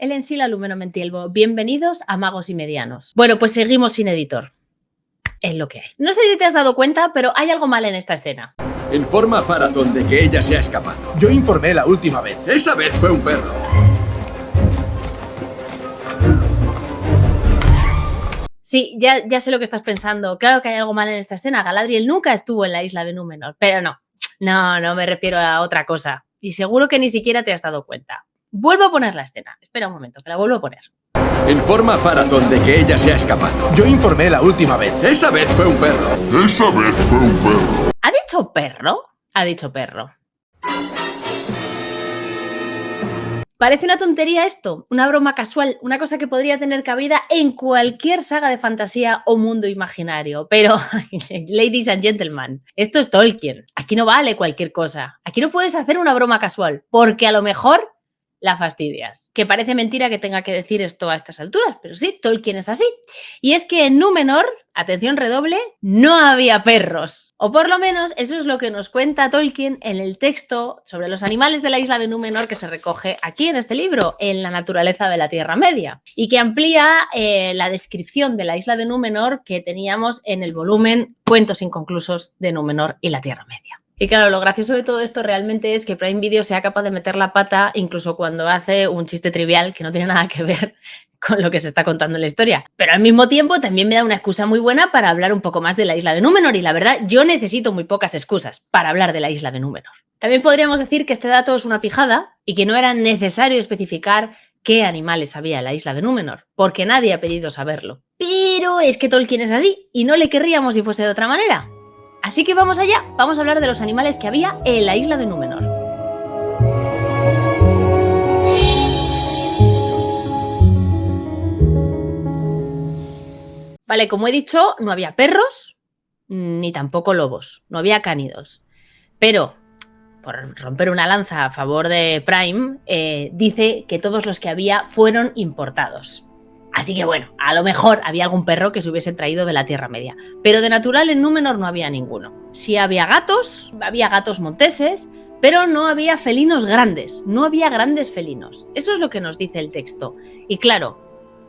Ellen Sila Lumeno Mentielvo. Bienvenidos a Magos y Medianos. Bueno, pues seguimos sin editor. Es lo que hay. No sé si te has dado cuenta, pero hay algo mal en esta escena. Informa a Farazón de que ella se ha escapado. Yo informé la última vez. Esa vez fue un perro. Sí, ya sé lo que estás pensando. Claro que hay algo mal en esta escena. Galadriel nunca estuvo en la isla de Númenor. Pero no me refiero a otra cosa. Y seguro que ni siquiera te has dado cuenta. Vuelvo a poner la escena. Espera un momento, que la vuelvo a poner. Informa a Farazón de que ella se ha escapado. Yo informé la última vez. Esa vez fue un perro. Esa vez fue un perro. ¿Ha dicho perro? Ha dicho perro. Parece una tontería esto, una broma casual, una cosa que podría tener cabida en cualquier saga de fantasía o mundo imaginario. Pero, ladies and gentlemen, esto es Tolkien. Aquí no vale cualquier cosa. Aquí no puedes hacer una broma casual, porque a lo mejor la fastidias. Que parece mentira que tenga que decir esto a estas alturas, pero sí, Tolkien es así. Y es que en Númenor, atención redoble, no había perros. O por lo menos eso es lo que nos cuenta Tolkien en el texto sobre los animales de la isla de Númenor que se recoge aquí en este libro, en La naturaleza de la Tierra Media, y que amplía la descripción de la isla de Númenor que teníamos en el volumen Cuentos inconclusos de Númenor y la Tierra Media. Y claro, lo gracioso de todo esto realmente es que Prime Video sea capaz de meter la pata incluso cuando hace un chiste trivial que no tiene nada que ver con lo que se está contando en la historia. Pero al mismo tiempo también me da una excusa muy buena para hablar un poco más de la isla de Númenor y la verdad yo necesito muy pocas excusas para hablar de la isla de Númenor. También podríamos decir que este dato es una pijada y que no era necesario especificar qué animales había en la isla de Númenor, porque nadie ha pedido saberlo. Pero es que Tolkien es así y no le querríamos si fuese de otra manera. Así que vamos allá, vamos a hablar de los animales que había en la isla de Númenor. Vale, como he dicho, no había perros ni tampoco lobos, no había cánidos. Pero, por romper una lanza a favor de Prime, dice que todos los que había fueron importados. Así que bueno, a lo mejor había algún perro que se hubiese traído de la Tierra Media, pero de natural en Númenor no había ninguno. Sí había gatos monteses, pero no había felinos grandes, no había grandes felinos. Eso es lo que nos dice el texto. Y claro,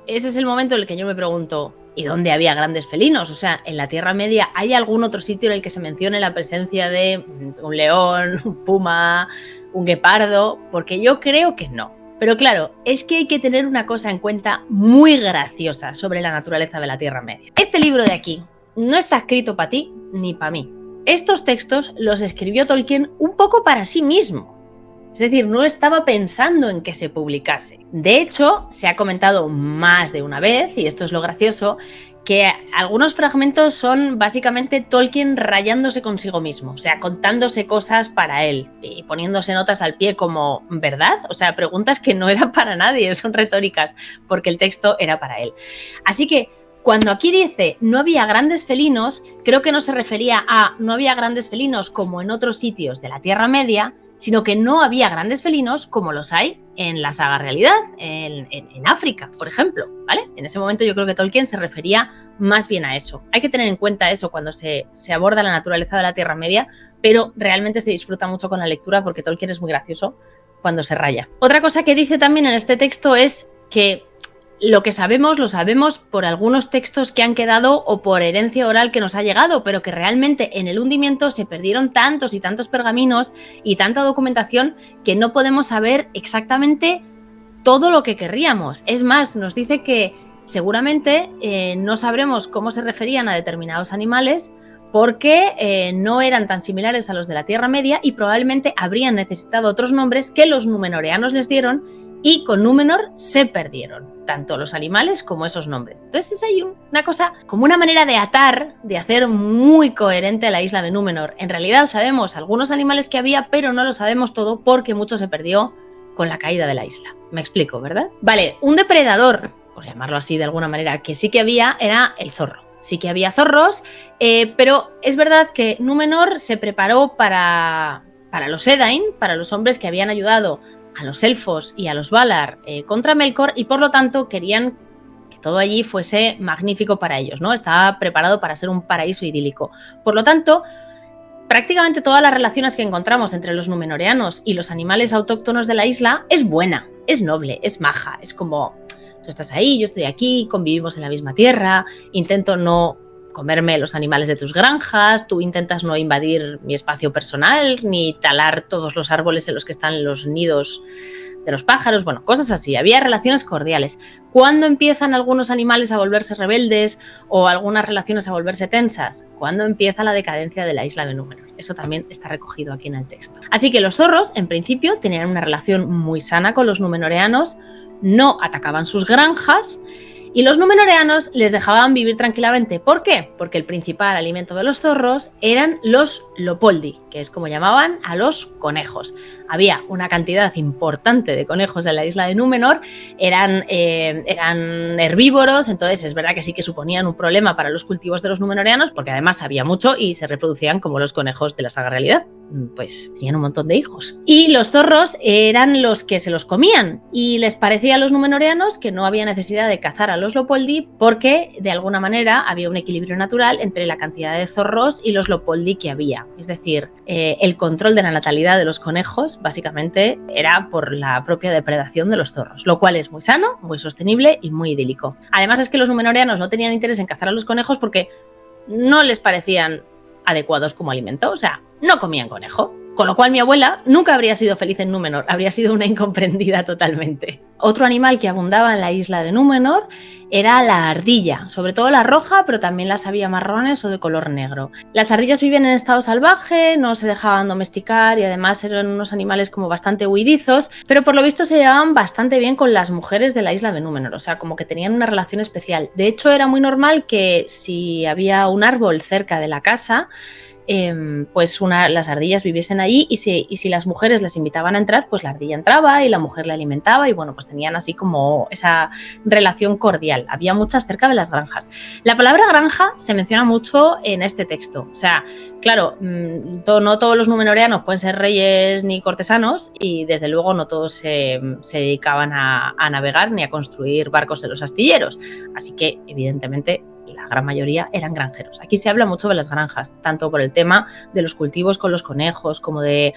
ese es el momento en el que yo me pregunto, ¿y dónde había grandes felinos? O sea, en la Tierra Media, ¿hay algún otro sitio en el que se mencione la presencia de un león, un puma, un guepardo? Porque yo creo que no. Pero claro, es que hay que tener una cosa en cuenta muy graciosa sobre la naturaleza de la Tierra Media. Este libro de aquí no está escrito para ti ni para mí. Estos textos los escribió Tolkien un poco para sí mismo. Es decir, no estaba pensando en que se publicase. De hecho, se ha comentado más de una vez, y esto es lo gracioso, que algunos fragmentos son básicamente Tolkien rayándose consigo mismo, o sea, contándose cosas para él y poniéndose notas al pie como ¿verdad? O sea, preguntas que no eran para nadie, son retóricas, porque el texto era para él. Así que cuando aquí dice no había grandes felinos, creo que no se refería a no había grandes felinos como en otros sitios de la Tierra Media, sino que no había grandes felinos como los hay en la saga Realidad, en África, por ejemplo, ¿vale? En ese momento yo creo que Tolkien se refería más bien a eso. Hay que tener en cuenta eso cuando se aborda la naturaleza de la Tierra Media, pero realmente se disfruta mucho con la lectura porque Tolkien es muy gracioso cuando se raya. Otra cosa que dice también en este texto es que lo que sabemos, lo sabemos por algunos textos que han quedado o por herencia oral que nos ha llegado, pero que realmente en el hundimiento se perdieron tantos y tantos pergaminos y tanta documentación que no podemos saber exactamente todo lo que querríamos. Es más, nos dice que seguramente no sabremos cómo se referían a determinados animales porque no eran tan similares a los de la Tierra Media y probablemente habrían necesitado otros nombres que los númenoreanos les dieron y con Númenor se perdieron, tanto los animales como esos nombres. Entonces es ahí una cosa, como una manera de atar, de hacer muy coherente la isla de Númenor. En realidad sabemos algunos animales que había, pero no lo sabemos todo porque mucho se perdió con la caída de la isla. Me explico, ¿verdad? Vale, un depredador, por llamarlo así de alguna manera, que sí que había, era el zorro. Sí que había zorros, pero es verdad que Númenor se preparó para los Edain, para los hombres que habían ayudado a los elfos y a los Valar contra Melkor, y por lo tanto querían que todo allí fuese magnífico para ellos, ¿no? Estaba preparado para ser un paraíso idílico. Por lo tanto, prácticamente todas las relaciones que encontramos entre los númenoreanos y los animales autóctonos de la isla es buena. es noble, es maja, es como, tú estás ahí, yo estoy aquí, convivimos en la misma tierra, intento no comerme los animales de tus granjas, tú intentas no invadir mi espacio personal, ni talar todos los árboles en los que están los nidos de los pájaros, bueno, cosas así. Había relaciones cordiales. ¿Cuándo empiezan algunos animales a volverse rebeldes o algunas relaciones a volverse tensas? ¿Cuándo empieza la decadencia de la isla de Númenor? Eso también está recogido aquí en el texto. Así que los zorros, en principio, tenían una relación muy sana con los númenoreanos, no atacaban sus granjas y los númenoreanos les dejaban vivir tranquilamente. ¿Por qué? Porque el principal alimento de los zorros eran los lopoldi, que es como llamaban a los conejos. Había una cantidad importante de conejos en la isla de Númenor, eran herbívoros, entonces es verdad que sí que suponían un problema para los cultivos de los númenoreanos, porque además había mucho y se reproducían como los conejos de la saga realidad, pues tenían un montón de hijos. Y los zorros eran los que se los comían y les parecía a los númenoreanos que no había necesidad de cazar a los lopoldi porque de alguna manera había un equilibrio natural entre la cantidad de zorros y los lopoldi que había. Es decir, el control de la natalidad de los conejos básicamente era por la propia depredación de los zorros, lo cual es muy sano, muy sostenible y muy idílico. Además es que los númenoreanos no tenían interés en cazar a los conejos porque no les parecían adecuados como alimento, o sea, no comían conejo. Con lo cual mi abuela nunca habría sido feliz en Númenor, habría sido una incomprendida totalmente. Otro animal que abundaba en la isla de Númenor era la ardilla, sobre todo la roja, pero también las había marrones o de color negro. Las ardillas vivían en estado salvaje, no se dejaban domesticar y además eran unos animales como bastante huidizos, pero por lo visto se llevaban bastante bien con las mujeres de la isla de Númenor, o sea, como que tenían una relación especial. De hecho, era muy normal que si había un árbol cerca de la casa, pues las ardillas viviesen allí y si las mujeres les invitaban a entrar, pues la ardilla entraba y la mujer la alimentaba y bueno, pues tenían así como esa relación cordial. Había muchas cerca de las granjas. La palabra granja se menciona mucho en este texto, o sea, claro, no todos los númenoreanos pueden ser reyes ni cortesanos y desde luego no todos se dedicaban a navegar ni a construir barcos en los astilleros, así que evidentemente la gran mayoría eran granjeros. Aquí se habla mucho de las granjas, tanto por el tema de los cultivos con los conejos, como de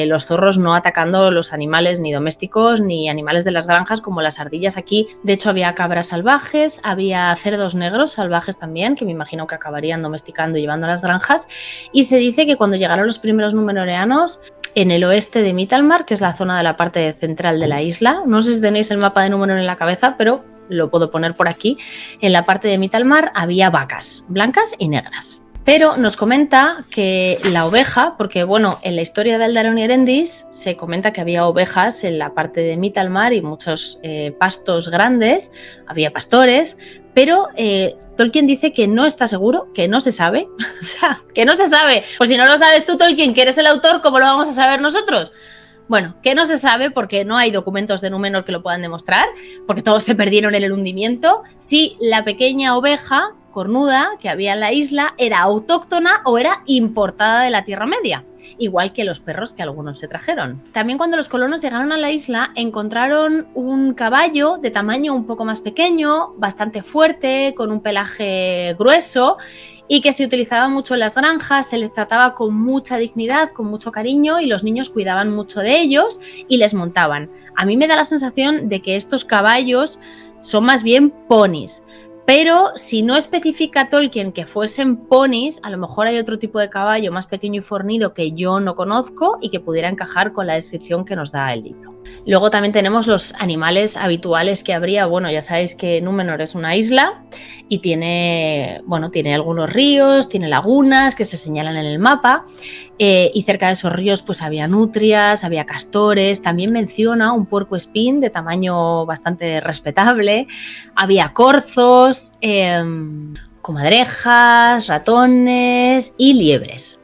los zorros no atacando los animales ni domésticos ni animales de las granjas, como las ardillas aquí. De hecho, había cabras salvajes, había cerdos negros salvajes también, que me imagino que acabarían domesticando y llevando a las granjas. Y se dice que cuando llegaron los primeros númenoreanos, en el oeste de Mitalmar, que es la zona de la parte central de la isla, no sé si tenéis el mapa de Númenor en la cabeza, pero lo puedo poner por aquí, en la parte de Mitalmar había vacas blancas y negras. Pero nos comenta que la oveja, porque bueno, en la historia de Eldaron y Erendis se comenta que había ovejas en la parte de Mitalmar y muchos pastos grandes, había pastores, pero Tolkien dice que no está seguro, que no se sabe, o sea, que no se sabe. Pues si no lo sabes tú, Tolkien, que eres el autor, ¿cómo lo vamos a saber nosotros? Bueno, que no se sabe porque no hay documentos de Númenor que lo puedan demostrar, porque todos se perdieron en el hundimiento. Si la pequeña oveja cornuda que había en la isla era autóctona o era importada de la Tierra Media, igual que los perros que algunos se trajeron. También cuando los colonos llegaron a la isla encontraron un caballo de tamaño un poco más pequeño, bastante fuerte, con un pelaje grueso, y que se utilizaba mucho en las granjas, se les trataba con mucha dignidad, con mucho cariño y los niños cuidaban mucho de ellos y les montaban. A mí me da la sensación de que estos caballos son más bien ponis, pero si no especifica Tolkien que fuesen ponis, a lo mejor hay otro tipo de caballo más pequeño y fornido que yo no conozco y que pudiera encajar con la descripción que nos da el libro. Luego también tenemos los animales habituales que habría. Bueno, ya sabéis que Númenor es una isla y tiene algunos ríos, tiene lagunas que se señalan en el mapa y cerca de esos ríos pues había nutrias, había castores, también menciona un puercoespín de tamaño bastante respetable, había corzos, comadrejas, ratones y liebres.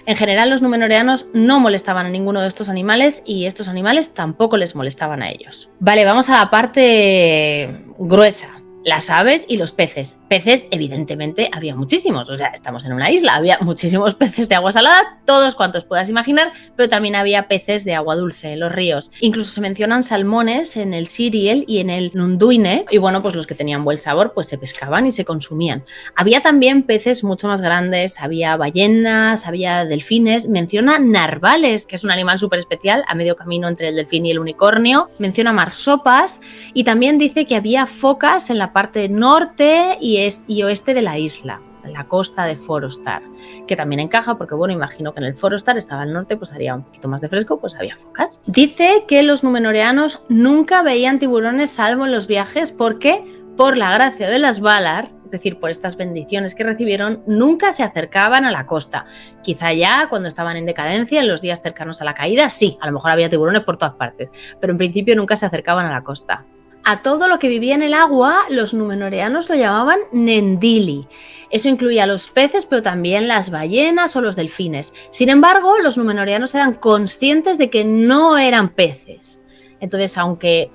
En general, los númenoreanos no molestaban a ninguno de estos animales y estos animales tampoco les molestaban a ellos. Vale, vamos a la parte gruesa. las aves y los peces. Peces, evidentemente, había muchísimos. O sea, estamos en una isla, había muchísimos peces de agua salada, todos cuantos puedas imaginar, pero también había peces de agua dulce en los ríos. Incluso se mencionan salmones en el Siriel y en el Nunduine, y bueno, pues los que tenían buen sabor, pues se pescaban y se consumían. Había también peces mucho más grandes, había ballenas, había delfines, menciona narvales, que es un animal súper especial, a medio camino entre el delfín y el unicornio, menciona marsopas, y también dice que había focas en la parte norte y oeste de la isla, en la costa de Forostar, que también encaja porque, bueno, imagino que en el Forostar estaba al norte, pues haría un poquito más de fresco, pues había focas. Dice que los númenóreanos nunca veían tiburones salvo en los viajes porque, por la gracia de las Valar, es decir, por estas bendiciones que recibieron, nunca se acercaban a la costa. Quizá ya cuando estaban en decadencia, en los días cercanos a la caída, sí, a lo mejor había tiburones por todas partes, pero en principio nunca se acercaban a la costa. A todo lo que vivía en el agua, los númenóreanos lo llamaban Nendili. Eso incluía a los peces, pero también las ballenas o los delfines. Sin embargo, los númenóreanos eran conscientes de que no eran peces. Entonces, aunque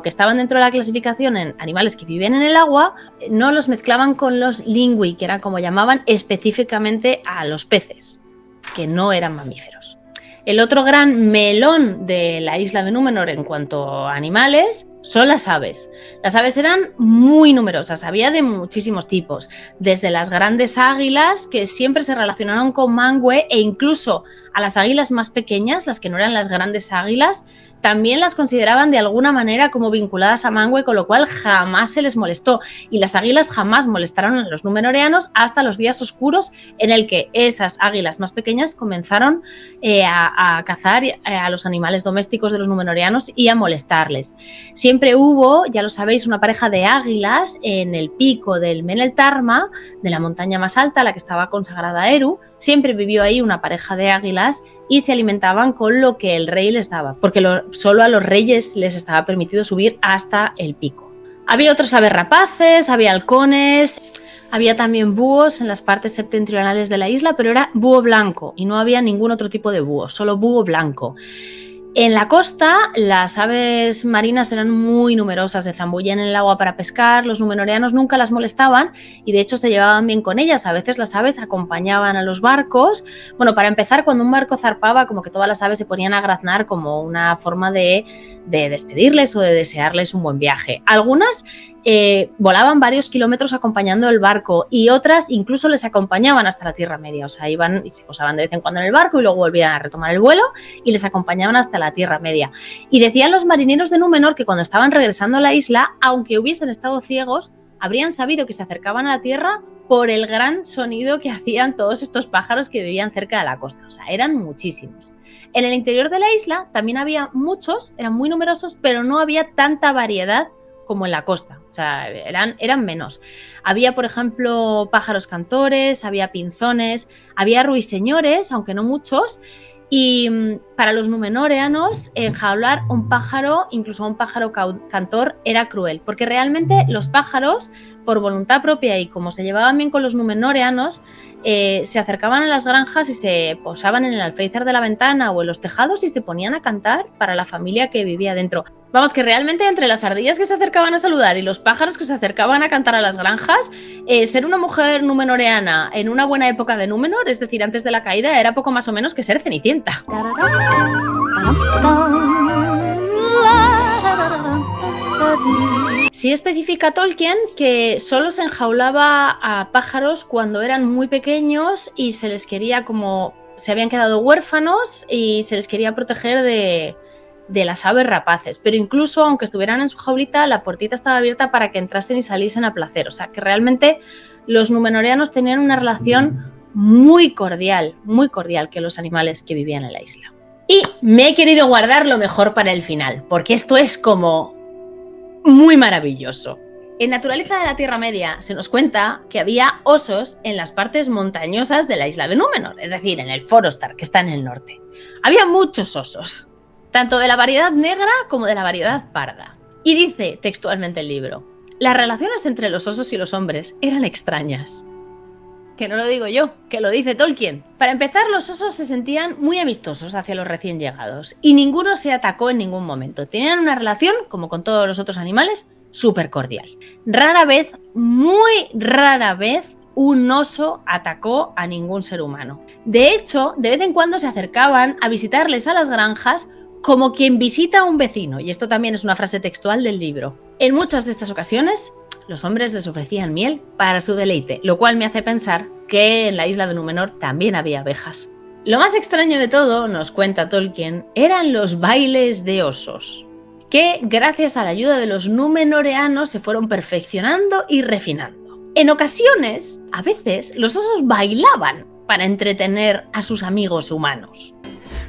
estaban dentro de la clasificación en animales que viven en el agua, no los mezclaban con los lingui, que era como llamaban específicamente a los peces, que no eran mamíferos. El otro gran melón de la isla de Númenor en cuanto a animales son las aves. Las aves eran muy numerosas, había de muchísimos tipos, desde las grandes águilas que siempre se relacionaron con Manwë e incluso a las águilas más pequeñas, las que no eran las grandes águilas, también las consideraban de alguna manera como vinculadas a Manwë, con lo cual jamás se les molestó. Y las águilas jamás molestaron a los númenóreanos hasta los días oscuros en el que esas águilas más pequeñas comenzaron a cazar a los animales domésticos de los númenóreanos y a molestarles. Siempre hubo, ya lo sabéis, una pareja de águilas en el pico del Meneltarma, de la montaña más alta, la que estaba consagrada a Eru. Siempre vivió ahí una pareja de águilas y se alimentaban con lo que el rey les daba, porque solo a los reyes les estaba permitido subir hasta el pico. Había otros aves rapaces, había halcones, había también búhos en las partes septentrionales de la isla, pero era búho blanco y no había ningún otro tipo de búho, solo búho blanco. En la costa, las aves marinas eran muy numerosas, se zambullían en el agua para pescar, los númenóreanos nunca las molestaban y de hecho se llevaban bien con ellas. A veces las aves acompañaban a los barcos. Bueno, para empezar, cuando un barco zarpaba, como que todas las aves se ponían a graznar como una forma de despedirles o de desearles un buen viaje. Algunas volaban varios kilómetros acompañando el barco y otras incluso les acompañaban hasta la Tierra Media, o sea, iban y se posaban de vez en cuando en el barco y luego volvían a retomar el vuelo y les acompañaban hasta la Tierra Media. Y decían los marineros de Númenor que cuando estaban regresando a la isla, aunque hubiesen estado ciegos, habrían sabido que se acercaban a la Tierra por el gran sonido que hacían todos estos pájaros que vivían cerca de la costa, o sea, eran muchísimos. En el interior de la isla también había muchos, eran muy numerosos, pero no había tanta variedad como en la costa, o sea, eran menos. Había, por ejemplo, pájaros cantores, había pinzones, había ruiseñores, aunque no muchos, y para los númenóreanos enjaular un pájaro, incluso un pájaro cantor, era cruel, porque realmente los pájaros, por voluntad propia y como se llevaban bien con los númenóreanos, se acercaban a las granjas y se posaban en el alféizar de la ventana o en los tejados y se ponían a cantar para la familia que vivía dentro. Vamos, que realmente entre las ardillas que se acercaban a saludar y los pájaros que se acercaban a cantar a las granjas, ser una mujer númenoreana en una buena época de Númenor, es decir, antes de la caída, era poco más o menos que ser Cenicienta. Sí especifica Tolkien que solo se enjaulaba a pájaros cuando eran muy pequeños y se les quería, como se habían quedado huérfanos y se les quería proteger de las aves rapaces, pero incluso aunque estuvieran en su jaulita, la puertita estaba abierta para que entrasen y saliesen a placer, o sea que realmente los númenóreanos tenían una relación muy cordial que los animales que vivían en la isla. Y me he querido guardar lo mejor para el final, porque esto es como muy maravilloso. En Naturaleza de la Tierra Media se nos cuenta que había osos en las partes montañosas de la isla de Númenor, es decir, en el Forostar, que está en el norte. Había muchos osos, tanto de la variedad negra como de la variedad parda. Y dice textualmente el libro: las relaciones entre los osos y los hombres eran extrañas. que no lo digo yo, que lo dice Tolkien. Para empezar, los osos se sentían muy amistosos hacia los recién llegados y ninguno se atacó en ningún momento. Tenían una relación, como con todos los otros animales, súper cordial. Rara vez, muy rara vez, un oso atacó a ningún ser humano. De hecho, de vez en cuando se acercaban a visitarles a las granjas como quien visita a un vecino, y esto también es una frase textual del libro. En muchas de estas ocasiones, los hombres les ofrecían miel para su deleite, lo cual me hace pensar que en la isla de Númenor también había abejas. Lo más extraño de todo, nos cuenta Tolkien, eran los bailes de osos, que gracias a la ayuda de los númenoreanos se fueron perfeccionando y refinando. En ocasiones, a veces, los osos bailaban para entretener a sus amigos humanos.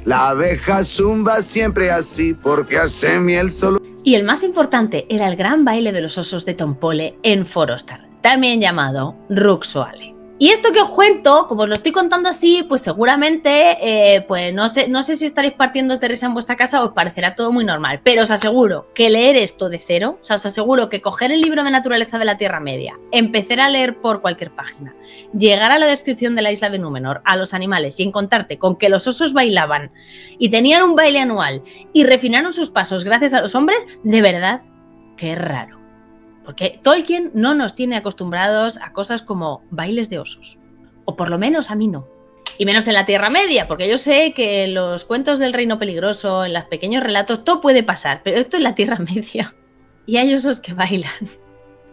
La abeja zumba siempre así porque hace miel solo. Y el más importante era el gran baile de los osos de Tompole en Forostar, también llamado Ruxoale. Y esto que os cuento, como os lo estoy contando así, pues seguramente, pues no sé si estaréis partiendo de risa en vuestra casa o os parecerá todo muy normal, pero os aseguro que leer esto de cero, o sea, os aseguro que coger el libro de naturaleza de la Tierra Media, empezar a leer por cualquier página, llegar a la descripción de la isla de Númenor, a los animales y encontrarte con que los osos bailaban y tenían un baile anual y refinaron sus pasos gracias a los hombres, de verdad, qué raro. Porque Tolkien no nos tiene acostumbrados a cosas como bailes de osos. O por lo menos a mí no. Y menos en la Tierra Media, porque yo sé que en los cuentos del Reino Peligroso, en los pequeños relatos, todo puede pasar, pero esto es la Tierra Media. Y hay osos que bailan.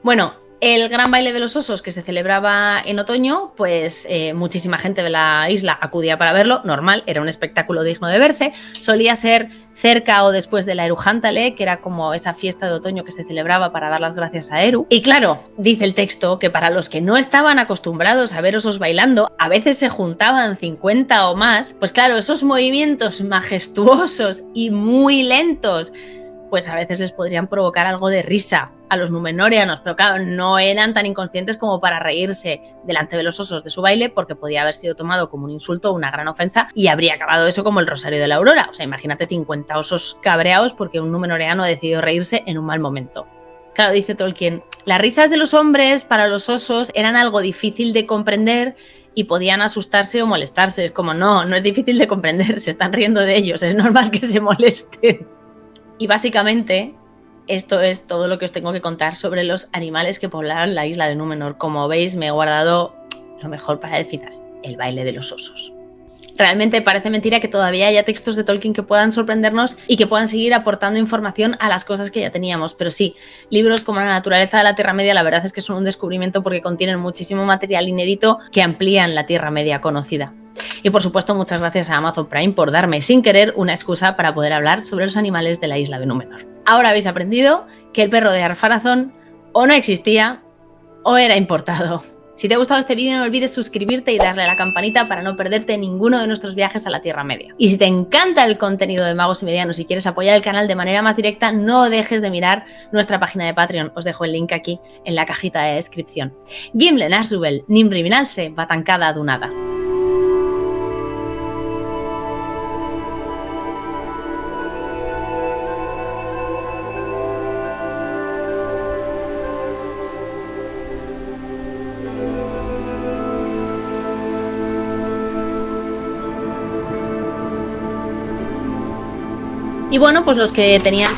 Bueno, el gran baile de los osos que se celebraba en otoño, pues muchísima gente de la isla acudía para verlo, normal, era un espectáculo digno de verse. Solía ser cerca o después de la Erujántale, que era como esa fiesta de otoño que se celebraba para dar las gracias a Eru. Y claro, dice el texto que para los que no estaban acostumbrados a ver osos bailando, a veces se juntaban 50 o más, pues claro, esos movimientos majestuosos y muy lentos, pues a veces les podrían provocar algo de risa a los númenóreanos, pero claro, no eran tan inconscientes como para reírse delante de los osos de su baile, porque podía haber sido tomado como un insulto o una gran ofensa y habría acabado eso como el Rosario de la Aurora. O sea, imagínate 50 osos cabreados porque un númenoreano ha decidido reírse en un mal momento. Claro, dice Tolkien, las risas de los hombres para los osos eran algo difícil de comprender y podían asustarse o molestarse. Es como, no es difícil de comprender, se están riendo de ellos, es normal que se molesten. Y básicamente, esto es todo lo que os tengo que contar sobre los animales que poblaban la isla de Númenor. Como veis, me he guardado lo mejor para el final, el baile de los osos. Realmente parece mentira que todavía haya textos de Tolkien que puedan sorprendernos y que puedan seguir aportando información a las cosas que ya teníamos. Pero sí, libros como La naturaleza de la Tierra Media, la verdad es que son un descubrimiento porque contienen muchísimo material inédito que amplían la Tierra Media conocida. Y por supuesto, muchas gracias a Amazon Prime por darme, sin querer, una excusa para poder hablar sobre los animales de la isla de Númenor. Ahora habéis aprendido que el perro de Ar-Pharazôn o no existía o era importado. Si te ha gustado este vídeo, no olvides suscribirte y darle a la campanita para no perderte ninguno de nuestros viajes a la Tierra Media. Y si te encanta el contenido de Magos y Medianos y quieres apoyar el canal de manera más directa, no dejes de mirar nuestra página de Patreon. Os dejo el link aquí en la cajita de descripción. Gimle, Nazgûl, Nimri Vinalce, Batancada Dunada. Y bueno, pues los que tenían...